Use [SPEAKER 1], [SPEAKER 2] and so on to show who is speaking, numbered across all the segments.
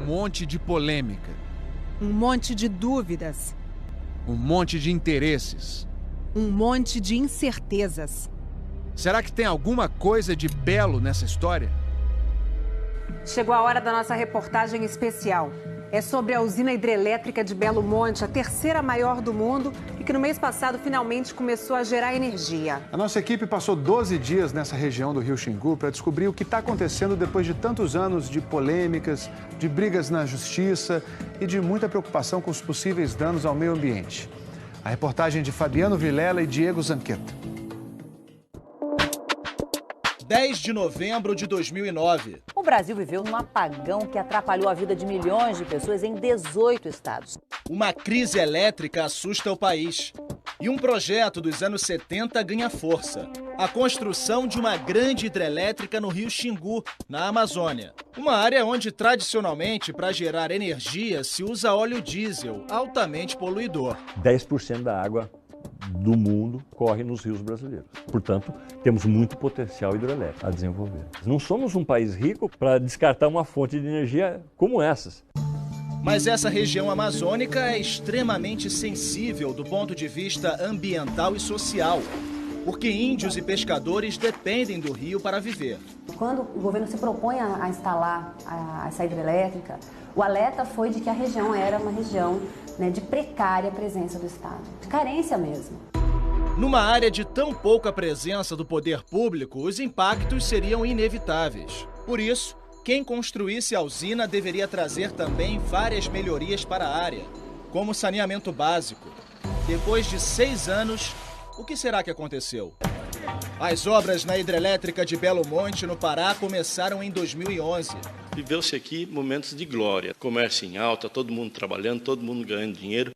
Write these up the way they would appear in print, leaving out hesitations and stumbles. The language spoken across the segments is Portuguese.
[SPEAKER 1] monte de polêmica.
[SPEAKER 2] Um monte de dúvidas.
[SPEAKER 1] Um monte de interesses.
[SPEAKER 2] Um monte de incertezas.
[SPEAKER 1] Será que tem alguma coisa de belo nessa história?
[SPEAKER 2] Chegou a hora da nossa reportagem especial. É sobre a usina hidrelétrica de Belo Monte, a terceira maior do mundo e que no mês passado finalmente começou a gerar energia.
[SPEAKER 3] A nossa equipe passou 12 dias nessa região do Rio Xingu para descobrir o que está acontecendo depois de tantos anos de polêmicas, de brigas na justiça e de muita preocupação com os possíveis danos ao meio ambiente. A reportagem de Fabiano Vilela e Diego Zanqueta.
[SPEAKER 4] 10 de novembro de 2009.
[SPEAKER 5] O Brasil viveu num apagão que atrapalhou a vida de milhões de pessoas em 18 estados.
[SPEAKER 4] Uma crise elétrica assusta o país. E um projeto dos anos 70 ganha força. A construção de uma grande hidrelétrica no Rio Xingu, na Amazônia. Uma área onde, tradicionalmente, para gerar energia, se usa óleo diesel, altamente poluidor.
[SPEAKER 6] 10% da água do mundo corre nos rios brasileiros. Portanto, temos muito potencial hidrelétrico a desenvolver. Não somos um país rico para descartar uma fonte de energia como essas.
[SPEAKER 4] Mas essa região amazônica é extremamente sensível do ponto de vista ambiental e social, porque índios e pescadores dependem do rio para viver.
[SPEAKER 7] Quando o governo se propõe a instalar essa hidrelétrica, o alerta foi de que a região era uma região de precária presença do Estado, de carência mesmo.
[SPEAKER 4] Numa área de tão pouca presença do poder público, os impactos seriam inevitáveis. Por isso, quem construísse a usina deveria trazer também várias melhorias para a área, como saneamento básico. Depois de 6 anos, o que será que aconteceu? As obras na hidrelétrica de Belo Monte, no Pará, começaram em 2011.
[SPEAKER 8] Viveu-se aqui momentos de glória. Comércio em alta, todo mundo trabalhando, todo mundo ganhando dinheiro.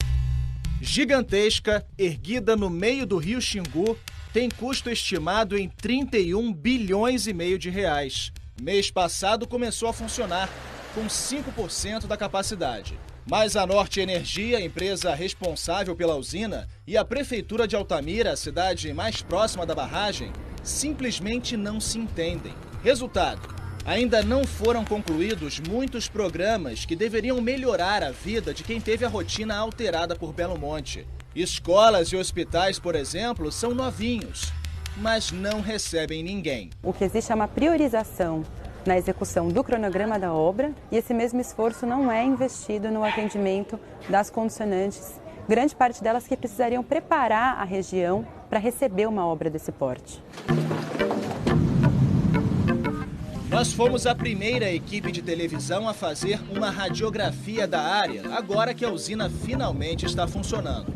[SPEAKER 4] Gigantesca, erguida no meio do Rio Xingu, tem custo estimado em 31 bilhões e meio de reais. Mês passado começou a funcionar, com 5% da capacidade. Mas a Norte Energia, empresa responsável pela usina, e a Prefeitura de Altamira, a cidade mais próxima da barragem, simplesmente não se entendem. Resultado: ainda não foram concluídos muitos programas que deveriam melhorar a vida de quem teve a rotina alterada por Belo Monte. Escolas e hospitais, por exemplo, são novinhos, mas não recebem ninguém.
[SPEAKER 9] O que existe é uma priorização na execução do cronograma da obra e esse mesmo esforço não é investido no atendimento das condicionantes, grande parte delas que precisariam preparar a região para receber uma obra desse porte.
[SPEAKER 4] Nós fomos a primeira equipe de televisão a fazer uma radiografia da área, agora que a usina finalmente está funcionando.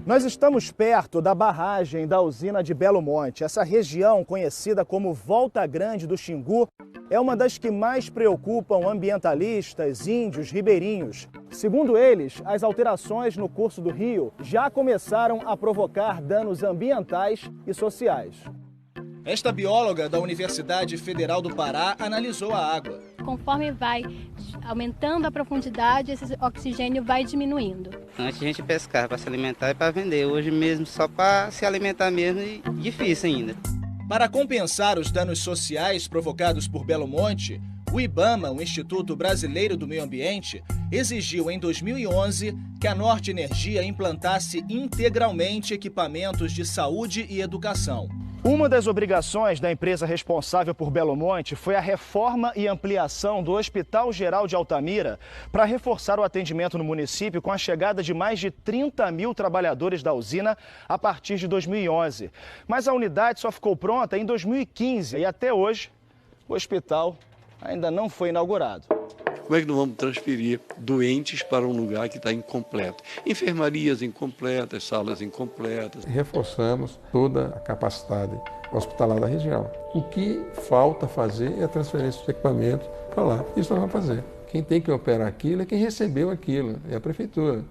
[SPEAKER 10] Nós estamos perto da barragem da usina de Belo Monte. Essa região, conhecida como Volta Grande do Xingu, é uma das que mais preocupam ambientalistas, índios, ribeirinhos. Segundo eles, as alterações no curso do rio já começaram a provocar danos ambientais e sociais.
[SPEAKER 4] Esta bióloga da Universidade Federal do Pará analisou a água.
[SPEAKER 11] Conforme vai aumentando a profundidade, esse oxigênio vai diminuindo.
[SPEAKER 12] Antes a gente pescava para se alimentar e para vender. Hoje mesmo só para se alimentar mesmo e difícil ainda.
[SPEAKER 4] Para compensar os danos sociais provocados por Belo Monte, o IBAMA, o Instituto Brasileiro do Meio Ambiente, exigiu em 2011 que a Norte Energia implantasse integralmente equipamentos de saúde e educação.
[SPEAKER 10] Uma das obrigações da empresa responsável por Belo Monte foi a reforma e ampliação do Hospital Geral de Altamira para reforçar o atendimento no município com a chegada de mais de 30 mil trabalhadores da usina a partir de 2011. Mas a unidade só ficou pronta em 2015 e até hoje o hospital ainda não foi inaugurado.
[SPEAKER 8] Como é que não vamos transferir doentes para um lugar que está incompleto? Enfermarias incompletas, salas incompletas.
[SPEAKER 13] Reforçamos toda a capacidade hospitalar da região. O que falta fazer é a transferência de equipamento para lá. Isso nós vamos fazer. Quem tem que operar aquilo é quem recebeu aquilo, é a prefeitura.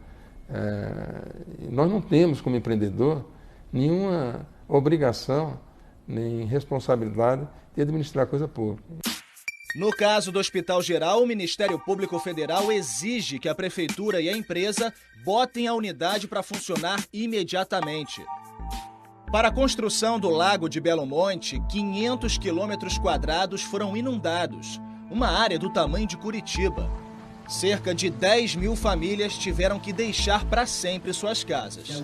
[SPEAKER 13] Nós não temos, como empreendedor, nenhuma obrigação nem responsabilidade de administrar coisa pública.
[SPEAKER 4] No caso do Hospital Geral, o Ministério Público Federal exige que a Prefeitura e a empresa botem a unidade para funcionar imediatamente. Para a construção do Lago de Belo Monte, 500 quilômetros quadrados foram inundados, uma área do tamanho de Curitiba. Cerca de 10 mil famílias tiveram que deixar para sempre suas casas.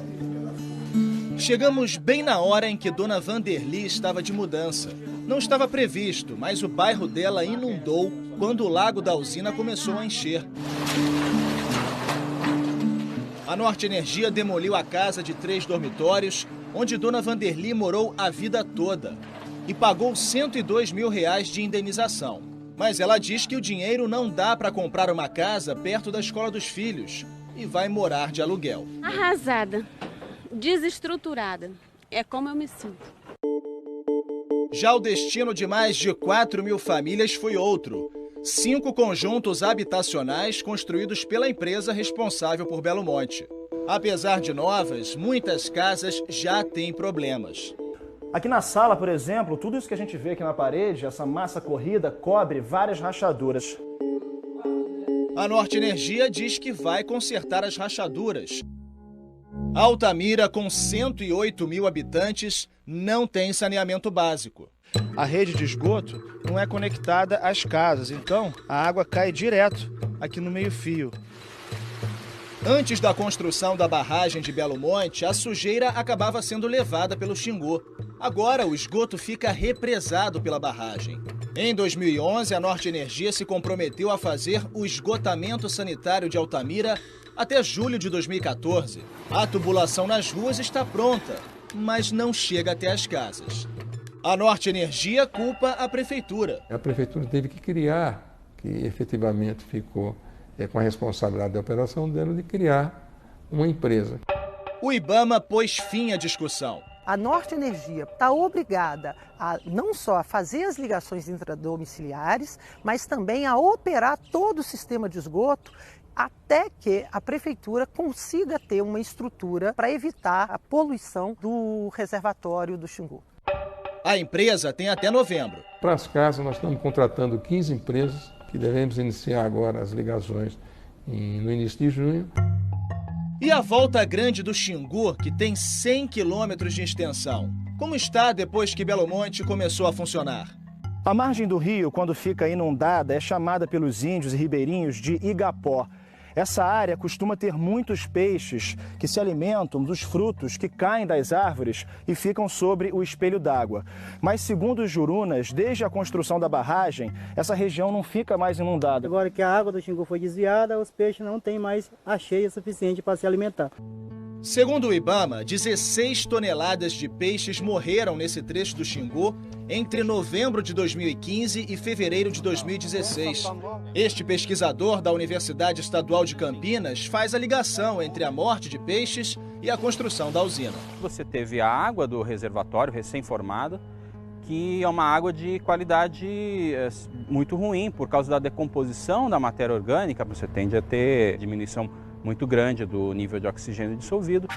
[SPEAKER 4] Chegamos bem na hora em que Dona Vanderli estava de mudança. Não estava previsto, mas o bairro dela inundou quando o lago da usina começou a encher. A Norte Energia demoliu a casa de 3 dormitórios, onde Dona Vanderli morou a vida toda, e pagou R$102 mil de indenização. Mas ela diz que o dinheiro não dá para comprar uma casa perto da escola dos filhos e vai morar de aluguel.
[SPEAKER 14] Arrasada, desestruturada, é como eu me sinto.
[SPEAKER 4] Já o destino de mais de 4 mil famílias foi outro. 5 conjuntos habitacionais construídos pela empresa responsável por Belo Monte. Apesar de novas, muitas casas já têm problemas.
[SPEAKER 10] Aqui na sala, por exemplo, tudo isso que a gente vê aqui na parede, essa massa corrida, cobre várias rachaduras.
[SPEAKER 4] A Norte Energia diz que vai consertar as rachaduras. Altamira, com 108 mil habitantes, não tem saneamento básico.
[SPEAKER 10] A rede de esgoto não é conectada às casas, então a água cai direto aqui no meio-fio.
[SPEAKER 4] Antes da construção da barragem de Belo Monte, a sujeira acabava sendo levada pelo Xingu. Agora, o esgoto fica represado pela barragem. Em 2011, a Norte Energia se comprometeu a fazer o esgotamento sanitário de Altamira até julho de 2014. A tubulação nas ruas está pronta, mas não chega até as casas. A Norte Energia culpa a prefeitura.
[SPEAKER 13] A prefeitura teve que criar, que efetivamente ficou com a responsabilidade da operação dela, de criar uma empresa.
[SPEAKER 4] O IBAMA pôs fim à discussão.
[SPEAKER 15] A Norte Energia está obrigada a não só a fazer as ligações intradomiciliares, mas também a operar todo o sistema de esgoto até que a prefeitura consiga ter uma estrutura para evitar a poluição do reservatório do Xingu.
[SPEAKER 4] A empresa tem até novembro.
[SPEAKER 13] Para as casas, nós estamos contratando 15 empresas, que devemos iniciar agora as ligações no início de junho.
[SPEAKER 4] E a Volta Grande do Xingu, que tem 100 quilômetros de extensão? Como está depois que Belo Monte começou a funcionar?
[SPEAKER 10] A margem do rio, quando fica inundada, é chamada pelos índios e ribeirinhos de Igapó. Essa área costuma ter muitos peixes que se alimentam dos frutos que caem das árvores e ficam sobre o espelho d'água. Mas, segundo os jurunas, desde a construção da barragem, essa região não fica mais inundada.
[SPEAKER 16] Agora que a água do Xingu foi desviada, os peixes não têm mais a cheia suficiente para se alimentar.
[SPEAKER 4] Segundo o IBAMA, 16 toneladas de peixes morreram nesse trecho do Xingu entre novembro de 2015 e fevereiro de 2016. Este pesquisador da Universidade Estadual de Campinas faz a ligação entre a morte de peixes e a construção da usina.
[SPEAKER 17] Você teve a água do reservatório recém-formada, que é uma água de qualidade muito ruim, por causa da decomposição da matéria orgânica, você tende a ter diminuição muito grande do nível de oxigênio dissolvido.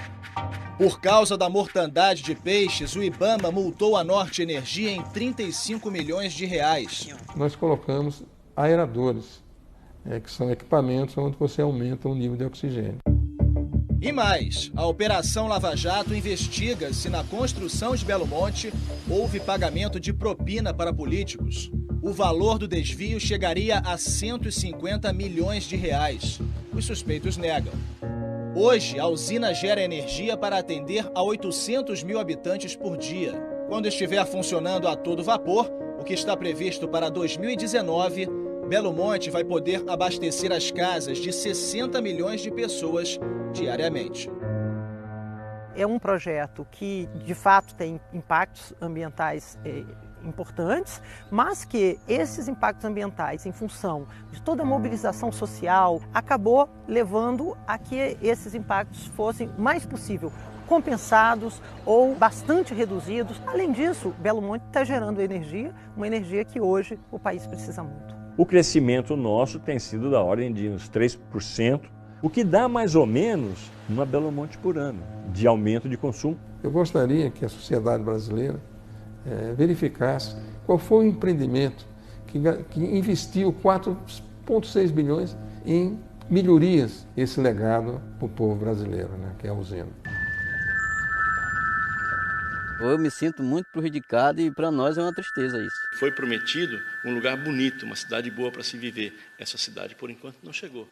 [SPEAKER 4] Por causa da mortandade de peixes, o IBAMA multou a Norte Energia em R$35 milhões.
[SPEAKER 13] Nós colocamos aeradores, que são equipamentos onde você aumenta o nível de oxigênio.
[SPEAKER 4] E mais, a Operação Lava Jato investiga se na construção de Belo Monte houve pagamento de propina para políticos. O valor do desvio chegaria a R$150 milhões. Os suspeitos negam. Hoje, a usina gera energia para atender a 800 mil habitantes por dia. Quando estiver funcionando a todo vapor, o que está previsto para 2019, Belo Monte vai poder abastecer as casas de 60 milhões de pessoas diariamente.
[SPEAKER 15] É um projeto que, de fato, tem impactos ambientais importantes, mas que esses impactos ambientais, em função de toda a mobilização social, acabou levando a que esses impactos fossem o mais possível compensados ou bastante reduzidos. Além disso, Belo Monte está gerando energia, uma energia que hoje o país precisa muito.
[SPEAKER 6] O crescimento nosso tem sido da ordem de uns 3%, o que dá mais ou menos uma Belo Monte por ano de aumento de consumo.
[SPEAKER 13] Eu gostaria que a sociedade brasileira verificasse qual foi o empreendimento que investiu 4,6 bilhões em melhorias, esse legado para o povo brasileiro, que é a usina.
[SPEAKER 18] Eu me sinto muito prejudicado e para nós é uma tristeza isso.
[SPEAKER 19] Foi prometido um lugar bonito, uma cidade boa para se viver. Essa cidade, por enquanto, não chegou.